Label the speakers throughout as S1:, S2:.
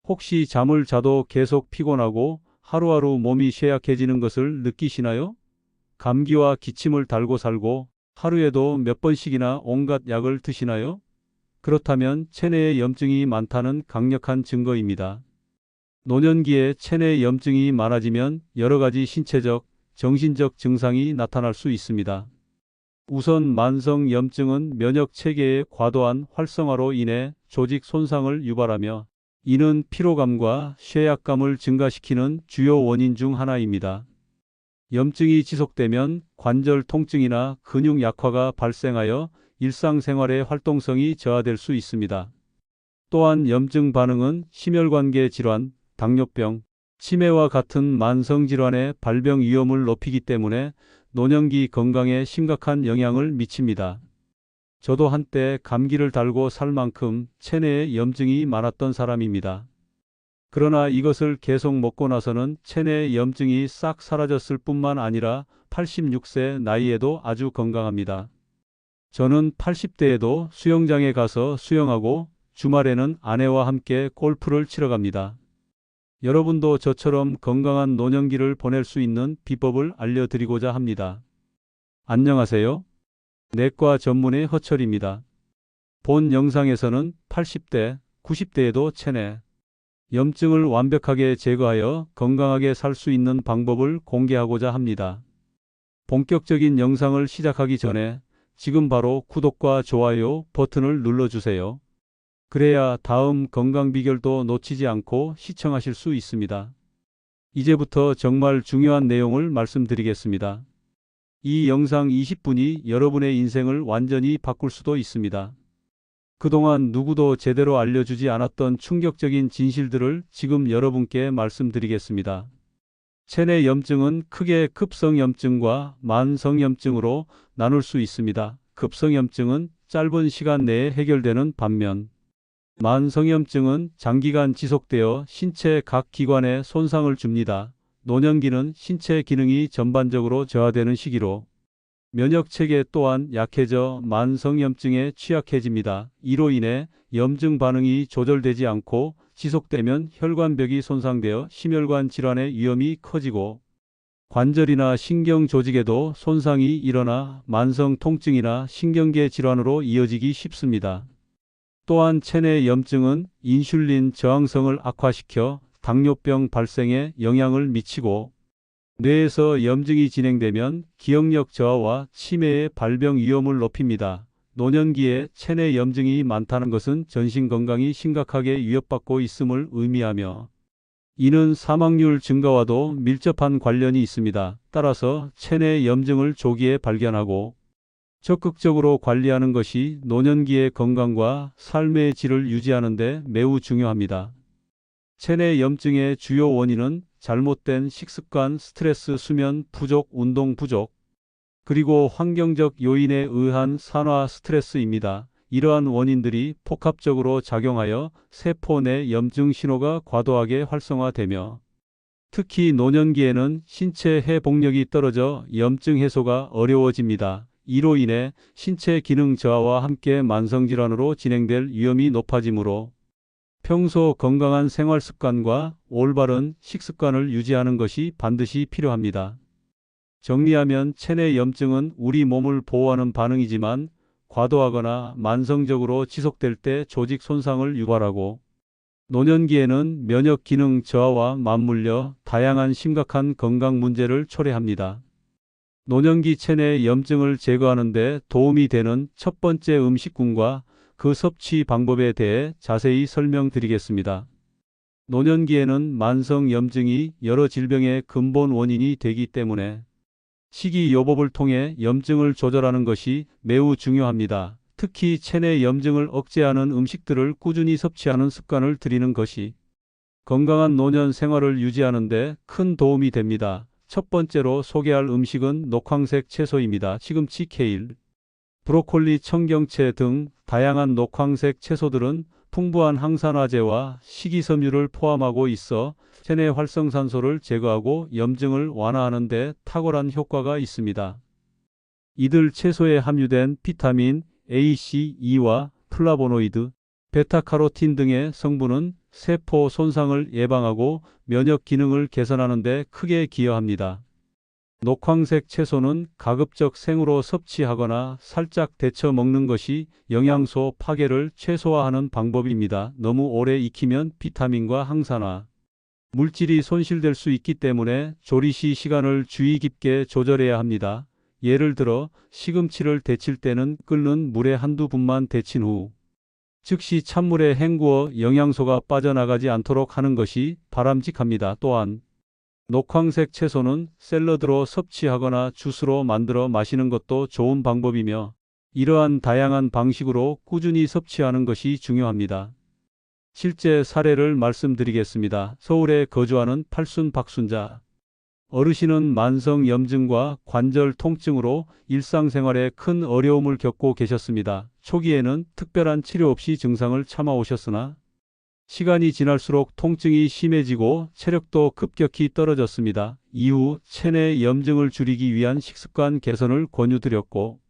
S1: 혹시 잠을 자도 계속 피곤하고 하루하루 몸이 쇠약해지는 것을 느끼시나요? 감기와 기침을 달고 살고 하루에도 몇 번씩이나 온갖 약을 드시나요? 그렇다면 체내에 염증이 많다는 강력한 증거입니다. 노년기에 체내 염증이 많아지면 여러 가지 신체적, 정신적 증상이 나타날 수 있습니다. 우선 만성 염증은 면역 체계의 과도한 활성화로 인해 조직 손상을 유발하며 이는 피로감과 쇠약감을 증가시키는 주요 원인 중 하나입니다. 염증이 지속되면 관절 통증이나 근육 약화가 발생하여 일상생활의 활동성이 저하될 수 있습니다. 또한 염증 반응은 심혈관계 질환, 당뇨병, 치매와 같은 만성질환의 발병 위험을 높이기 때문에 노년기 건강에 심각한 영향을 미칩니다. 저도 한때 감기를 달고 살 만큼 체내에 염증이 많았던 사람입니다. 그러나 이것을 계속 먹고 나서는 체내 염증이 싹 사라졌을 뿐만 아니라 86세 나이에도 아주 건강합니다. 저는 80대에도 수영장에 가서 수영하고 주말에는 아내와 함께 골프를 치러 갑니다. 여러분도 저처럼 건강한 노년기를 보낼 수 있는 비법을 알려드리고자 합니다. 안녕하세요. 내과 전문의 허철입니다. 본 영상에서는 80대, 90대에도 체내 염증을 완벽하게 제거하여 건강하게 살 수 있는 방법을 공개하고자 합니다. 본격적인 영상을 시작하기 전에 지금 바로 구독과 좋아요 버튼을 눌러주세요. 그래야 다음 건강 비결도 놓치지 않고 시청하실 수 있습니다. 이제부터 정말 중요한 내용을 말씀드리겠습니다. 이 영상 20분이 여러분의 인생을 완전히 바꿀 수도 있습니다. 그동안 누구도 제대로 알려주지 않았던 충격적인 진실들을 지금 여러분께 말씀드리겠습니다. 체내 염증은 크게 급성염증과 만성염증으로 나눌 수 있습니다. 급성염증은 짧은 시간 내에 해결되는 반면 만성염증은 장기간 지속되어 신체 각 기관에 손상을 줍니다. 노년기는 신체 기능이 전반적으로 저하되는 시기로 면역체계 또한 약해져 만성염증에 취약해집니다. 이로 인해 염증 반응이 조절되지 않고 지속되면 혈관벽이 손상되어 심혈관 질환의 위험이 커지고 관절이나 신경 조직에도 손상이 일어나 만성 통증이나 신경계 질환으로 이어지기 쉽습니다. 또한 체내 염증은 인슐린 저항성을 악화시켜 당뇨병 발생에 영향을 미치고 뇌에서 염증이 진행되면 기억력 저하와 치매의 발병 위험을 높입니다. 노년기에 체내 염증이 많다는 것은 전신 건강이 심각하게 위협받고 있음을 의미하며 이는 사망률 증가와도 밀접한 관련이 있습니다. 따라서 체내 염증을 조기에 발견하고 적극적으로 관리하는 것이 노년기의 건강과 삶의 질을 유지하는 데 매우 중요합니다. 체내 염증의 주요 원인은 잘못된 식습관, 스트레스, 수면 부족, 운동 부족, 그리고 환경적 요인에 의한 산화 스트레스입니다. 이러한 원인들이 복합적으로 작용하여 세포 내 염증 신호가 과도하게 활성화되며 특히 노년기에는 신체 회복력이 떨어져 염증 해소가 어려워집니다. 이로 인해 신체 기능 저하와 함께 만성질환으로 진행될 위험이 높아지므로 평소 건강한 생활 습관과 올바른 식습관을 유지하는 것이 반드시 필요합니다. 정리하면 체내 염증은 우리 몸을 보호하는 반응이지만 과도하거나 만성적으로 지속될 때 조직 손상을 유발하고 노년기에는 면역 기능 저하와 맞물려 다양한 심각한 건강 문제를 초래합니다. 노년기 체내 염증을 제거하는 데 도움이 되는 첫 번째 음식군과 그 섭취 방법에 대해 자세히 설명드리겠습니다. 노년기에는 만성 염증이 여러 질병의 근본 원인이 되기 때문에 식이요법을 통해 염증을 조절하는 것이 매우 중요합니다. 특히 체내 염증을 억제하는 음식들을 꾸준히 섭취하는 습관을 들이는 것이 건강한 노년 생활을 유지하는 데 큰 도움이 됩니다. 첫 번째로 소개할 음식은 녹황색 채소입니다. 시금치, 케일, 브로콜리, 청경채 등 다양한 녹황색 채소들은 풍부한 항산화제와 식이섬유를 포함하고 있어 체내 활성산소를 제거하고 염증을 완화하는 데 탁월한 효과가 있습니다. 이들 채소에 함유된 비타민 A, C, E와 플라보노이드, 베타카로틴 등의 성분은 세포 손상을 예방하고 면역 기능을 개선하는 데 크게 기여합니다. 녹황색 채소는 가급적 생으로 섭취하거나 살짝 데쳐 먹는 것이 영양소 파괴를 최소화하는 방법입니다. 너무 오래 익히면 비타민과 항산화, 물질이 손실될 수 있기 때문에 조리 시 시간을 주의 깊게 조절해야 합니다. 예를 들어 시금치를 데칠 때는 끓는 물에 한두 분만 데친 후 즉시 찬물에 헹구어 영양소가 빠져나가지 않도록 하는 것이 바람직합니다. 또한 녹황색 채소는 샐러드로 섭취하거나 주스로 만들어 마시는 것도 좋은 방법이며 이러한 다양한 방식으로 꾸준히 섭취하는 것이 중요합니다. 실제 사례를 말씀드리겠습니다. 서울에 거주하는 팔순 박순자 어르신은 만성염증과 관절 통증으로 일상생활에 큰 어려움을 겪고 계셨습니다. 초기에는 특별한 치료 없이 증상을 참아오셨으나 시간이 지날수록 통증이 심해지고 체력도 급격히 떨어졌습니다. 이후 체내 염증을 줄이기 위한 식습관 개선을 권유드렸고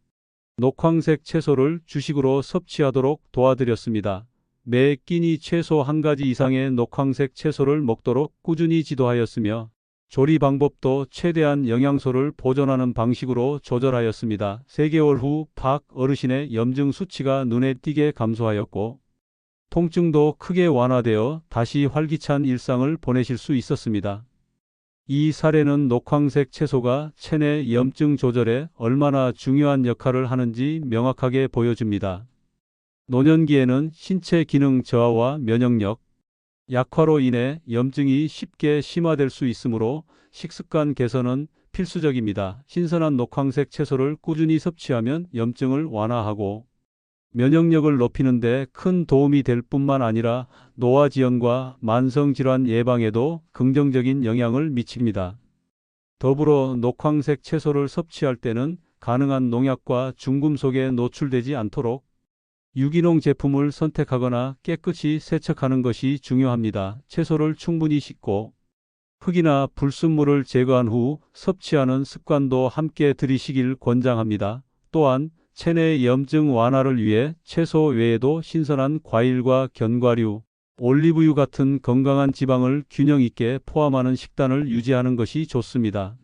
S1: 녹황색 채소를 주식으로 섭취하도록 도와드렸습니다. 매 끼니 최소 한 가지 이상의 녹황색 채소를 먹도록 꾸준히 지도하였으며 조리 방법도 최대한 영양소를 보존하는 방식으로 조절하였습니다. 3개월 후 박 어르신의 염증 수치가 눈에 띄게 감소하였고 통증도 크게 완화되어 다시 활기찬 일상을 보내실 수 있었습니다. 이 사례는 녹황색 채소가 체내 염증 조절에 얼마나 중요한 역할을 하는지 명확하게 보여줍니다. 노년기에는 신체 기능 저하와 면역력 약화로 인해 염증이 쉽게 심화될 수 있으므로 식습관 개선은 필수적입니다. 신선한 녹황색 채소를 꾸준히 섭취하면 염증을 완화하고 면역력을 높이는 데 큰 도움이 될 뿐만 아니라 노화지연과 만성질환 예방에도 긍정적인 영향을 미칩니다. 더불어 녹황색 채소를 섭취할 때는 가능한 농약과 중금속에 노출되지 않도록 유기농 제품을 선택하거나 깨끗이 세척하는 것이 중요합니다. 채소를 충분히 씻고 흙이나 불순물을 제거한 후 섭취하는 습관도 함께 들이시길 권장합니다. 또한 체내 염증 완화를 위해 채소 외에도 신선한 과일과 견과류, 올리브유 같은 건강한 지방을 균형 있게 포함하는 식단을 유지하는 것이 좋습니다.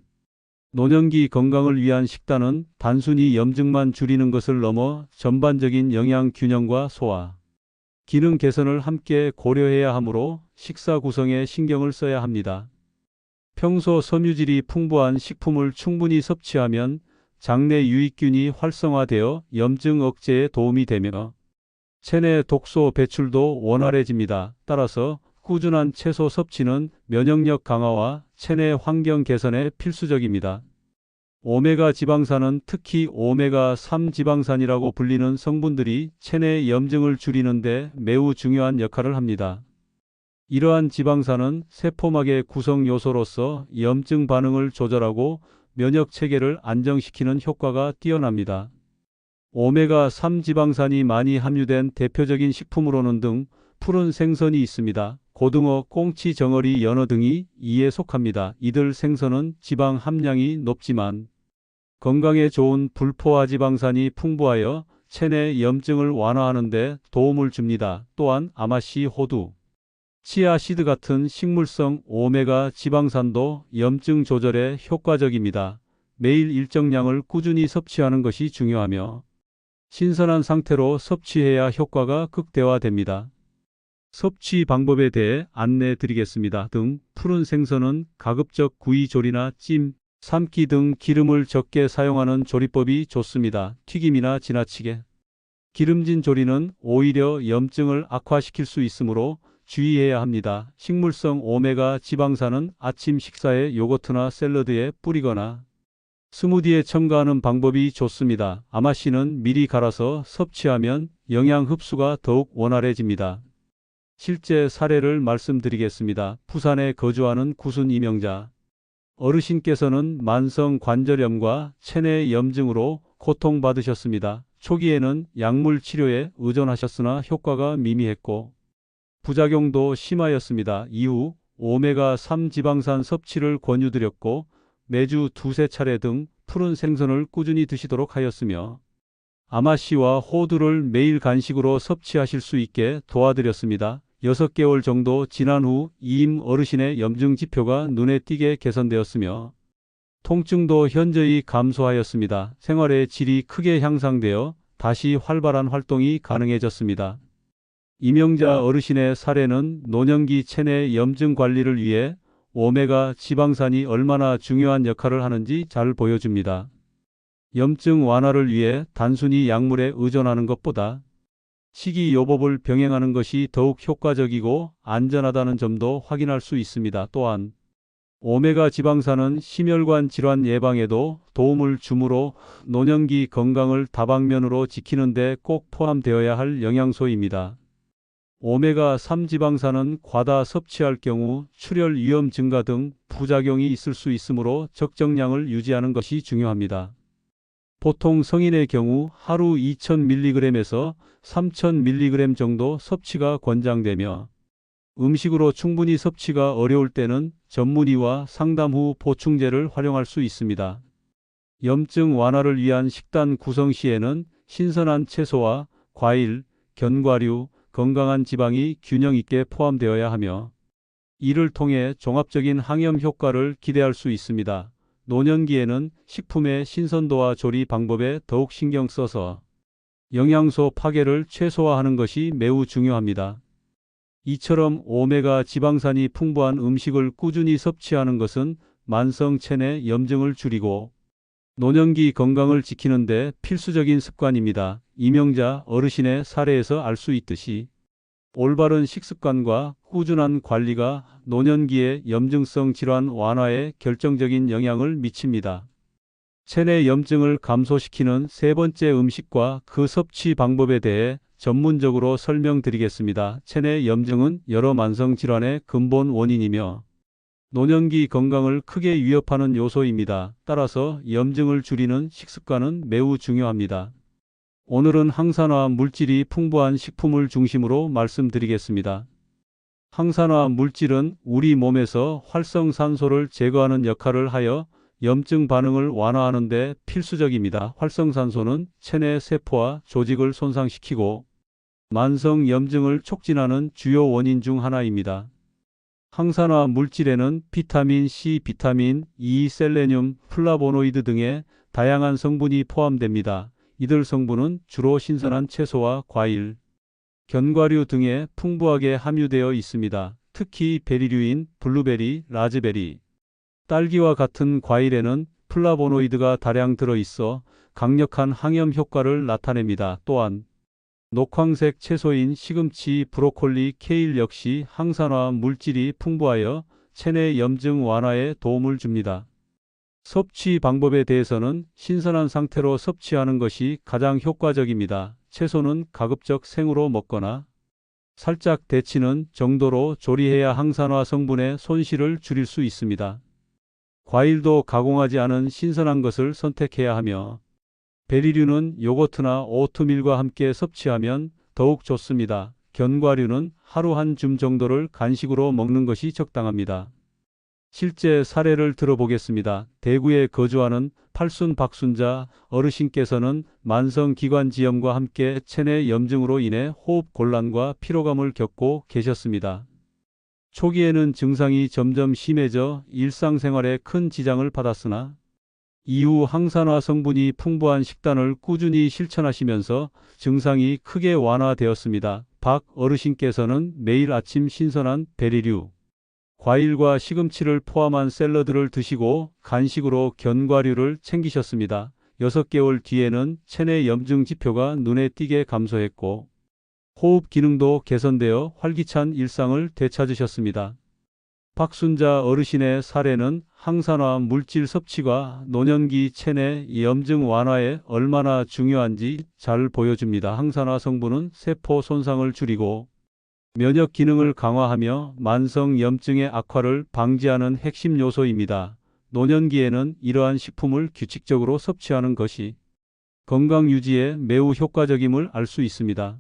S1: 노년기 건강을 위한 식단은 단순히 염증만 줄이는 것을 넘어 전반적인 영양 균형과 소화, 기능 개선을 함께 고려해야 하므로 식사 구성에 신경을 써야 합니다. 평소 섬유질이 풍부한 식품을 충분히 섭취하면 장내 유익균이 활성화되어 염증 억제에 도움이 되며 체내 독소 배출도 원활해집니다. 따라서 꾸준한 채소 섭취는 면역력 강화와 체내 환경 개선에 필수적입니다. 오메가 지방산은 특히 오메가3 지방산이라고 불리는 성분들이 체내 염증을 줄이는 데 매우 중요한 역할을 합니다. 이러한 지방산은 세포막의 구성 요소로서 염증 반응을 조절하고 면역 체계를 안정시키는 효과가 뛰어납니다. 오메가3 지방산이 많이 함유된 대표적인 식품으로는 등, 푸른 생선이 있습니다. 고등어, 꽁치, 정어리, 연어 등이 이에 속합니다. 이들 생선은 지방 함량이 높지만 건강에 좋은 불포화 지방산이 풍부하여 체내 염증을 완화하는 데 도움을 줍니다. 또한 아마씨, 호두, 치아씨드 같은 식물성 오메가 지방산도 염증 조절에 효과적입니다. 매일 일정량을 꾸준히 섭취하는 것이 중요하며 신선한 상태로 섭취해야 효과가 극대화됩니다. 섭취 방법에 대해 안내 드리겠습니다. 등 푸른 생선은 가급적 구이 조리나 찜, 삶기 등 기름을 적게 사용하는 조리법이 좋습니다. 튀김이나 지나치게 기름진 조리는 오히려 염증을 악화시킬 수 있으므로 주의해야 합니다. 식물성 오메가 지방산은 아침 식사에 요거트나 샐러드에 뿌리거나 스무디에 첨가하는 방법이 좋습니다. 아마씨는 미리 갈아서 섭취하면 영양 흡수가 더욱 원활해집니다. 실제 사례를 말씀드리겠습니다. 부산에 거주하는 구순 이명자 어르신께서는 만성 관절염과 체내 염증으로 고통받으셨습니다. 초기에는 약물 치료에 의존하셨으나 효과가 미미했고 부작용도 심하였습니다. 이후 오메가3 지방산 섭취를 권유드렸고 매주 2~3차례 등 푸른 생선을 꾸준히 드시도록 하였으며 아마씨와 호두를 매일 간식으로 섭취하실 수 있게 도와드렸습니다. 6개월 정도 지난 후 이임 어르신의 염증 지표가 눈에 띄게 개선되었으며 통증도 현저히 감소하였습니다. 생활의 질이 크게 향상되어 다시 활발한 활동이 가능해졌습니다. 이명자 어르신의 사례는 노년기 체내 염증 관리를 위해 오메가 지방산이 얼마나 중요한 역할을 하는지 잘 보여줍니다. 염증 완화를 위해 단순히 약물에 의존하는 것보다 식이요법을 병행하는 것이 더욱 효과적이고 안전하다는 점도 확인할 수 있습니다. 또한 오메가 지방산은 심혈관 질환 예방에도 도움을 주므로 노년기 건강을 다방면으로 지키는 데 꼭 포함되어야 할 영양소입니다. 오메가3 지방산은 과다 섭취할 경우 출혈 위험 증가 등 부작용이 있을 수 있으므로 적정량을 유지하는 것이 중요합니다. 보통 성인의 경우 하루 2000mg에서 3000mg 정도 섭취가 권장되며 음식으로 충분히 섭취가 어려울 때는 전문의와 상담 후 보충제를 활용할 수 있습니다. 염증 완화를 위한 식단 구성 시에는 신선한 채소와 과일, 견과류, 건강한 지방이 균형 있게 포함되어야 하며 이를 통해 종합적인 항염 효과를 기대할 수 있습니다. 노년기에는 식품의 신선도와 조리 방법에 더욱 신경 써서 영양소 파괴를 최소화하는 것이 매우 중요합니다. 이처럼 오메가 지방산이 풍부한 음식을 꾸준히 섭취하는 것은 만성 체내 염증을 줄이고 노년기 건강을 지키는 데 필수적인 습관입니다. 이명자 어르신의 사례에서 알 수 있듯이 올바른 식습관과 꾸준한 관리가 노년기의 염증성 질환 완화에 결정적인 영향을 미칩니다. 체내 염증을 감소시키는 세 번째 음식과 그 섭취 방법에 대해 전문적으로 설명드리겠습니다. 체내 염증은 여러 만성 질환의 근본 원인이며 노년기 건강을 크게 위협하는 요소입니다. 따라서 염증을 줄이는 식습관은 매우 중요합니다. 오늘은 항산화 물질이 풍부한 식품을 중심으로 말씀드리겠습니다. 항산화 물질은 우리 몸에서 활성산소를 제거하는 역할을 하여 염증 반응을 완화하는 데 필수적입니다. 활성산소는 체내 세포와 조직을 손상시키고 만성 염증을 촉진하는 주요 원인 중 하나입니다. 항산화 물질에는 비타민 C, 비타민 E, 셀레늄, 플라보노이드 등의 다양한 성분이 포함됩니다. 이들 성분은 주로 신선한 채소와 과일, 견과류 등에 풍부하게 함유되어 있습니다. 특히 베리류인 블루베리, 라즈베리, 딸기와 같은 과일에는 플라보노이드가 다량 들어있어 강력한 항염 효과를 나타냅니다. 또한 녹황색 채소인 시금치, 브로콜리, 케일 역시 항산화 물질이 풍부하여 체내 염증 완화에 도움을 줍니다. 섭취 방법에 대해서는 신선한 상태로 섭취하는 것이 가장 효과적입니다. 채소는 가급적 생으로 먹거나 살짝 데치는 정도로 조리해야 항산화 성분의 손실을 줄일 수 있습니다. 과일도 가공하지 않은 신선한 것을 선택해야 하며 베리류는 요거트나 오트밀과 함께 섭취하면 더욱 좋습니다. 견과류는 하루 한 줌 정도를 간식으로 먹는 것이 적당합니다. 실제 사례를 들어보겠습니다. 대구에 거주하는 팔순 박순자 어르신께서는 만성기관지염과 함께 체내 염증으로 인해 호흡 곤란과 피로감을 겪고 계셨습니다. 초기에는 증상이 점점 심해져 일상생활에 큰 지장을 받았으나 이후 항산화 성분이 풍부한 식단을 꾸준히 실천하시면서 증상이 크게 완화되었습니다. 박 어르신께서는 매일 아침 신선한 베리류, 과일과 시금치를 포함한 샐러드를 드시고 간식으로 견과류를 챙기셨습니다. 6개월 뒤에는 체내 염증 지표가 눈에 띄게 감소했고 호흡 기능도 개선되어 활기찬 일상을 되찾으셨습니다. 박순자 어르신의 사례는 항산화 물질 섭취가 노년기 체내 염증 완화에 얼마나 중요한지 잘 보여줍니다. 항산화 성분은 세포 손상을 줄이고 면역 기능을 강화하며 만성 염증의 악화를 방지하는 핵심 요소입니다. 노년기에는 이러한 식품을 규칙적으로 섭취하는 것이 건강 유지에 매우 효과적임을 알 수 있습니다.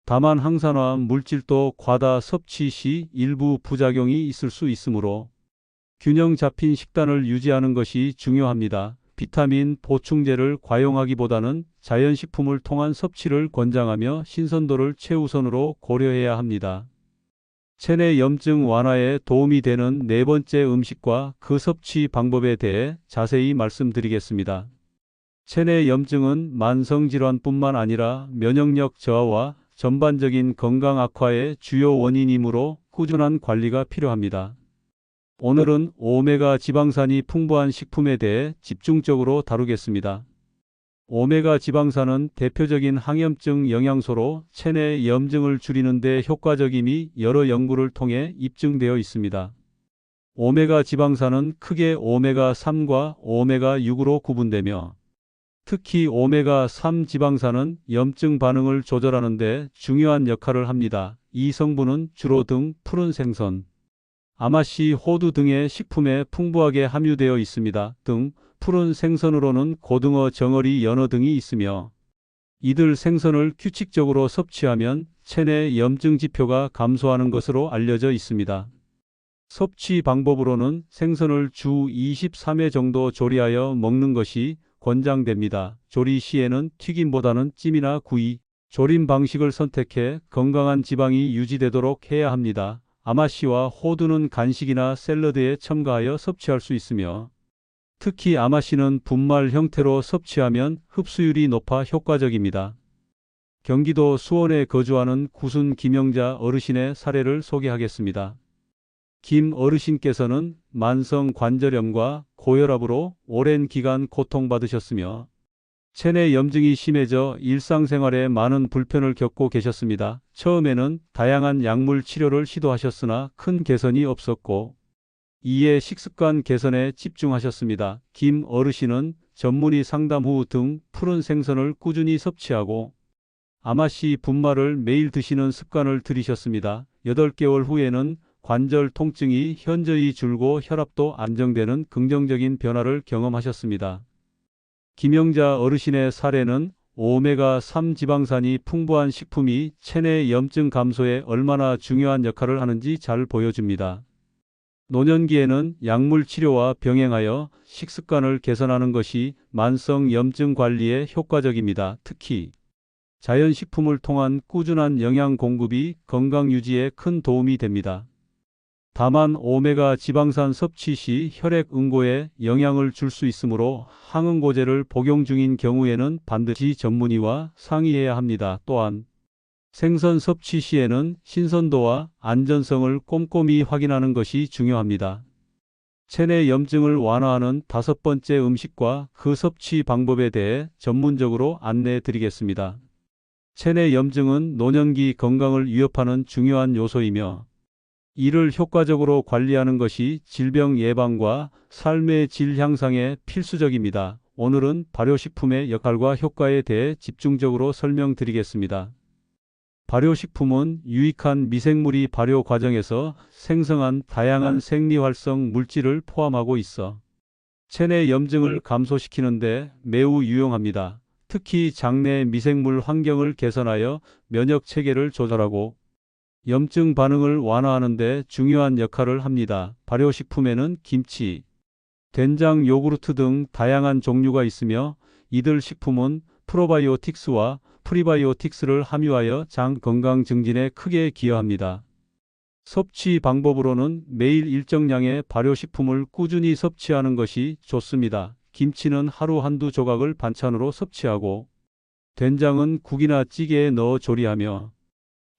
S1: 다만 항산화 물질도 과다 섭취 시 일부 부작용이 있을 수 있으므로 균형 잡힌 식단을 유지하는 것이 중요합니다. 비타민 보충제를 과용하기보다는 자연식품을 통한 섭취를 권장하며 신선도를 최우선으로 고려해야 합니다. 체내 염증 완화에 도움이 되는 네 번째 음식과 그 섭취 방법에 대해 자세히 말씀드리겠습니다. 체내 염증은 만성질환뿐만 아니라 면역력 저하와 전반적인 건강 악화의 주요 원인이므로 꾸준한 관리가 필요합니다. 오늘은 오메가 지방산이 풍부한 식품에 대해 집중적으로 다루겠습니다. 오메가 지방산은 대표적인 항염증 영양소로 체내 염증을 줄이는 데 효과적임이 여러 연구를 통해 입증되어 있습니다. 오메가 지방산은 크게 오메가3과 오메가6으로 구분되며 특히 오메가3 지방산은 염증 반응을 조절하는 데 중요한 역할을 합니다. 이 성분은 주로 등, 푸른 생선, 아마씨, 호두 등의 식품에 풍부하게 함유되어 있습니다. 등, 푸른 생선으로는 고등어, 정어리, 연어 등이 있으며 이들 생선을 규칙적으로 섭취하면 체내 염증 지표가 감소하는 것으로 알려져 있습니다. 섭취 방법으로는 생선을 주 23회 정도 조리하여 먹는 것이 권장됩니다. 조리 시에는 튀김보다는 찜이나 구이, 조림 방식을 선택해 건강한 지방이 유지되도록 해야 합니다. 아마씨와 호두는 간식이나 샐러드에 첨가하여 섭취할 수 있으며 특히 아마씨는 분말 형태로 섭취하면 흡수율이 높아 효과적입니다. 경기도 수원에 거주하는 구순 김영자 어르신의 사례를 소개하겠습니다. 김 어르신께서는 만성 관절염과 고혈압으로 오랜 기간 고통받으셨으며 체내 염증이 심해져 일상생활에 많은 불편을 겪고 계셨습니다. 처음에는 다양한 약물 치료를 시도하셨으나 큰 개선이 없었고 이에 식습관 개선에 집중하셨습니다. 김 어르신은 전문의 상담 후 등 푸른 생선을 꾸준히 섭취하고 아마씨 분말을 매일 드시는 습관을 들이셨습니다. 8개월 후에는 관절 통증이 현저히 줄고 혈압도 안정되는 긍정적인 변화를 경험하셨습니다. 김영자 어르신의 사례는 오메가3 지방산이 풍부한 식품이 체내 염증 감소에 얼마나 중요한 역할을 하는지 잘 보여줍니다. 노년기에는 약물 치료와 병행하여 식습관을 개선하는 것이 만성 염증 관리에 효과적입니다. 특히 자연식품을 통한 꾸준한 영양 공급이 건강 유지에 큰 도움이 됩니다. 다만 오메가 지방산 섭취 시 혈액 응고에 영향을 줄 수 있으므로 항응고제를 복용 중인 경우에는 반드시 전문의와 상의해야 합니다. 또한 생선 섭취 시에는 신선도와 안전성을 꼼꼼히 확인하는 것이 중요합니다. 체내 염증을 완화하는 5번째 음식과 그 섭취 방법에 대해 전문적으로 안내해 드리겠습니다. 체내 염증은 노년기 건강을 위협하는 중요한 요소이며 이를 효과적으로 관리하는 것이 질병 예방과 삶의 질 향상에 필수적입니다. 오늘은 발효식품의 역할과 효과에 대해 집중적으로 설명드리겠습니다. 발효식품은 유익한 미생물이 발효 과정에서 생성한 다양한 생리활성 물질을 포함하고 있어 체내 염증을 감소시키는 데 매우 유용합니다. 특히 장내 미생물 환경을 개선하여 면역 체계를 조절하고 염증 반응을 완화하는 데 중요한 역할을 합니다. 발효식품에는 김치, 된장, 요구르트 등 다양한 종류가 있으며 이들 식품은 프로바이오틱스와 프리바이오틱스를 함유하여 장 건강 증진에 크게 기여합니다. 섭취 방법으로는 매일 일정량의 발효식품을 꾸준히 섭취하는 것이 좋습니다. 김치는 하루 한두 조각을 반찬으로 섭취하고 된장은 국이나 찌개에 넣어 조리하며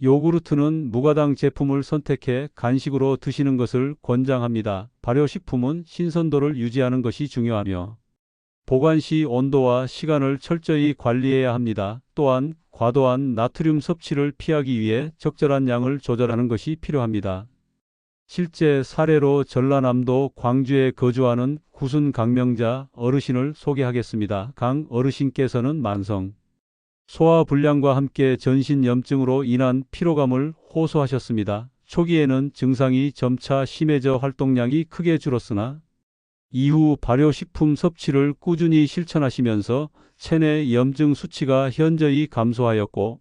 S1: 요구르트는 무가당 제품을 선택해 간식으로 드시는 것을 권장합니다. 발효식품은 신선도를 유지하는 것이 중요하며 보관 시 온도와 시간을 철저히 관리해야 합니다. 또한 과도한 나트륨 섭취를 피하기 위해 적절한 양을 조절하는 것이 필요합니다. 실제 사례로 전라남도 광주에 거주하는 구순 강명자 어르신을 소개하겠습니다. 강 어르신께서는 만성 소화불량과 함께 전신염증으로 인한 피로감을 호소하셨습니다. 초기에는 증상이 점차 심해져 활동량이 크게 줄었으나 이후 발효식품 섭취를 꾸준히 실천하시면서 체내 염증 수치가 현저히 감소하였고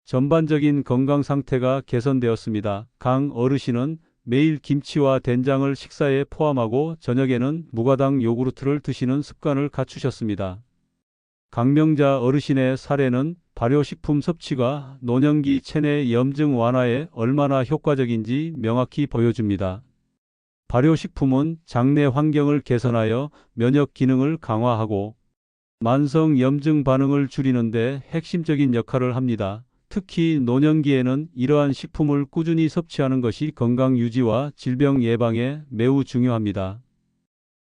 S1: 전반적인 건강 상태가 개선되었습니다. 강 어르신은 매일 김치와 된장을 식사에 포함하고 저녁에는 무가당 요구르트를 드시는 습관을 갖추셨습니다. 강명자 어르신의 사례는 발효식품 섭취가 노년기 체내 염증 완화에 얼마나 효과적인지 명확히 보여줍니다. 발효식품은 장내 환경을 개선하여 면역 기능을 강화하고 만성 염증 반응을 줄이는 데 핵심적인 역할을 합니다. 특히 노년기에는 이러한 식품을 꾸준히 섭취하는 것이 건강 유지와 질병 예방에 매우 중요합니다.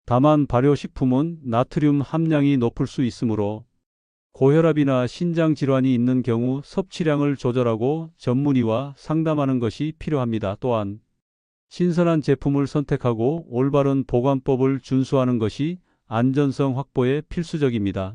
S1: 다만 발효식품은 나트륨 함량이 높을 수 있으므로 고혈압이나 신장 질환이 있는 경우 섭취량을 조절하고 전문의와 상담하는 것이 필요합니다. 또한 신선한 제품을 선택하고 올바른 보관법을 준수하는 것이 안전성 확보에 필수적입니다.